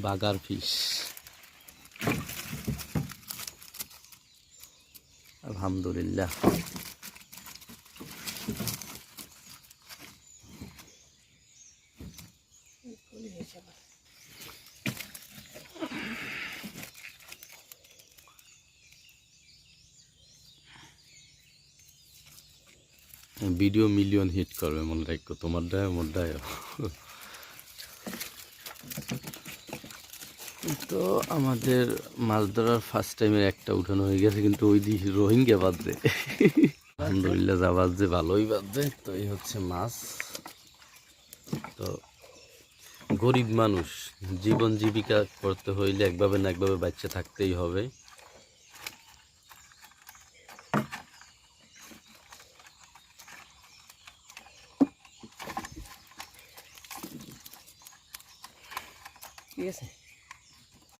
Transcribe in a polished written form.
বাগার ফিশ। আলহামদুলিল্লাহ। Video million hit করবে মনে রাখো, তোমার ডায় মোর ডায়। তো আমাদের মাছ ধরার ফার্স্ট টাইমের একটা উঠানো হয়ে গেছে, কিন্তু ওই দিকে রোহিঙ্গা বাজছে। আলহামদুলিল্লাহ, যা বাজছে ভালোই বাজছে। তো এই হচ্ছে মাছ। তো গরিব মানুষ, জীবন জীবিকা করতে হইলে একভাবে না একভাবে বাচ্চা থাকতেই হবে। ঠিক আছে।